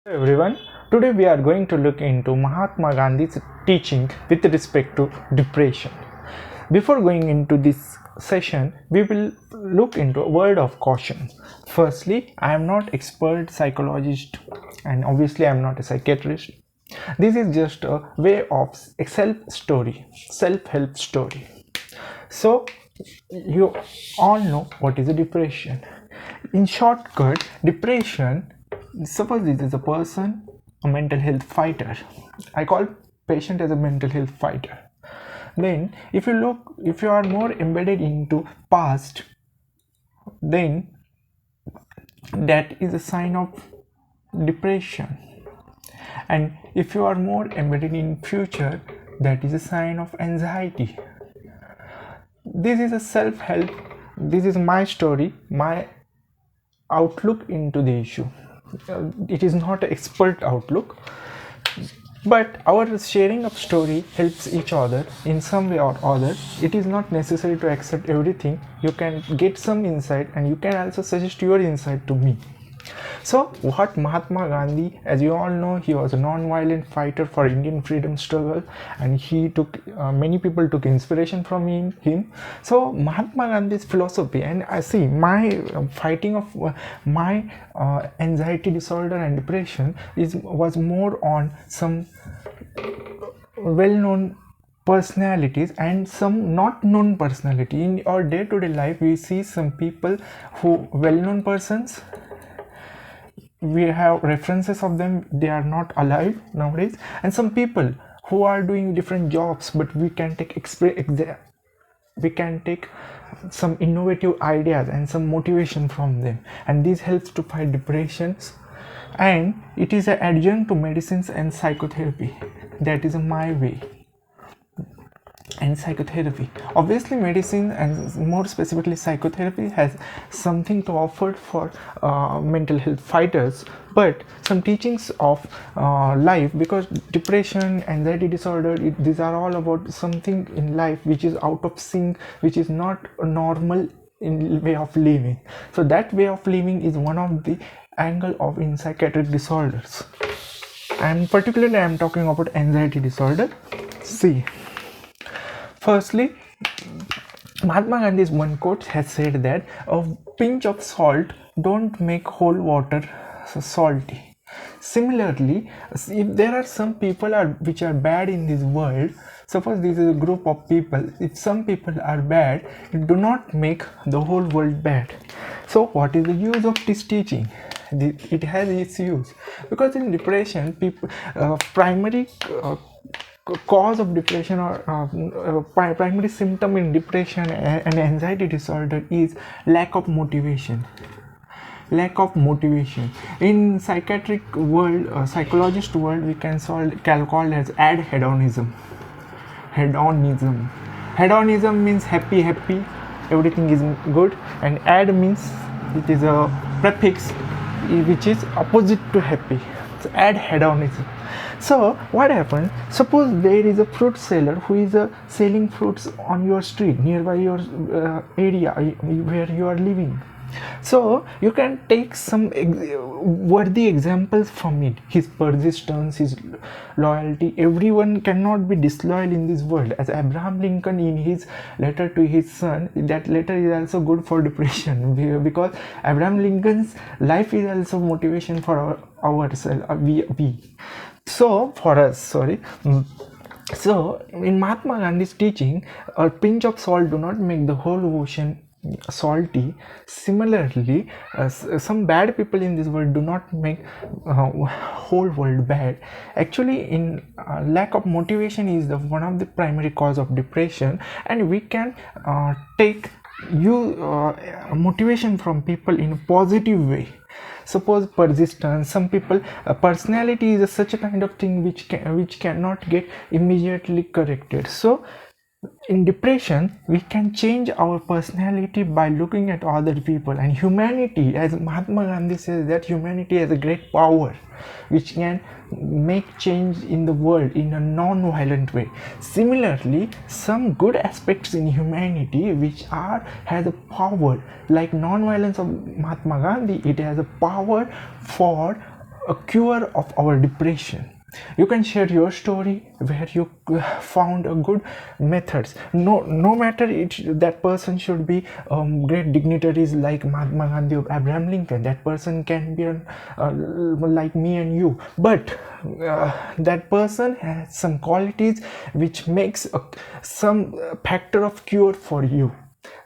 Hello everyone, today we are going to look into Mahatma Gandhi's teaching with respect to depression. Before going into this session, we will look into a word of caution. Firstly, I am not expert psychologist and obviously I am not a psychiatrist. This is just a way of self-help story. So you all know what is a depression. In shortcut, depression, suppose this is a person, a mental health fighter. I call patient as a mental health fighter. Then if you are more embedded into past, then that is a sign of depression. And if you are more embedded in future, that is a sign of anxiety. This is a self-help. This is my story, my outlook into the issue. It is not an expert outlook, but our sharing of story helps each other in some way or other. It is not necessary to accept everything. You can get some insight and you can also suggest your insight to me. So what Mahatma Gandhi, as you all know, he was a non-violent fighter for Indian freedom struggle, and he took many people took inspiration from him. So Mahatma Gandhi's philosophy, and I see my fighting of my anxiety disorder and depression was more on some well-known personalities and some not known personality. In our day-to-day life, we see some people who well-known persons, we have references of them, they are not alive nowadays, and some people who are doing different jobs, but we can take some innovative ideas and some motivation from them, and this helps to fight depressions, and it is an adjunct to medicines and psychotherapy. That is my way. And psychotherapy, obviously medicine and more specifically psychotherapy has something to offer for mental health fighters, but some teachings of life, because depression, anxiety disorder, these are all about something in life which is out of sync, which is not normal in way of living. So that way of living is one of the angle of in psychiatric disorders, and particularly I am talking about anxiety disorder. See, firstly, Mahatma Gandhi's one quote has said that a pinch of salt don't make whole water salty. Similarly, if there are some people which are bad in this world, suppose this is a group of people, if some people are bad, it do not make the whole world bad. So what is the use of this teaching? It has its use, because in depression, people primary cause of depression or primary symptom in depression and anxiety disorder is lack of motivation. In psychiatric world, psychologist world, we can call it as hedonism means happy, everything is good, and ad means it is a prefix which is opposite to happy. So add hedonism. So what happened, suppose there is a fruit seller who is selling fruits on your street nearby your area where you are living. So you can take some worthy examples from it. His persistence, his loyalty. Everyone cannot be disloyal in this world. As Abraham Lincoln in his letter to his son, that letter is also good for depression, because Abraham Lincoln's life is also motivation for ourselves. So for us, sorry. So in Mahatma Gandhi's teaching, a pinch of salt do not make the whole ocean salty. Similarly, some bad people in this world do not make whole world bad. Actually, in lack of motivation is one of the primary cause of depression, and we can take motivation from people in a positive way. Suppose persistence, some people personality is such a kind of thing which cannot get immediately corrected. So in depression, we can change our personality by looking at other people, and humanity, as Mahatma Gandhi says, that humanity has a great power which can make change in the world in a non-violent way. Similarly, some good aspects in humanity which has a power, like non-violence of Mahatma Gandhi, it has a power for a cure of our depression. You can share your story where you found a good methods. No matter that person should be great dignitaries like Mahatma Gandhi or Abraham Lincoln. That person can be like me and you, but that person has some qualities which makes some factor of cure for you.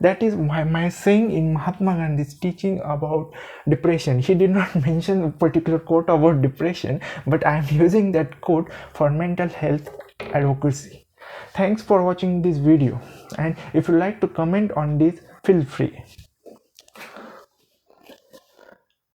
That is why my saying in Mahatma Gandhi's teaching about depression. He did not mention a particular quote about depression, but I am using that quote for mental health advocacy. Thanks for watching this video, and if you like to comment on this, feel free.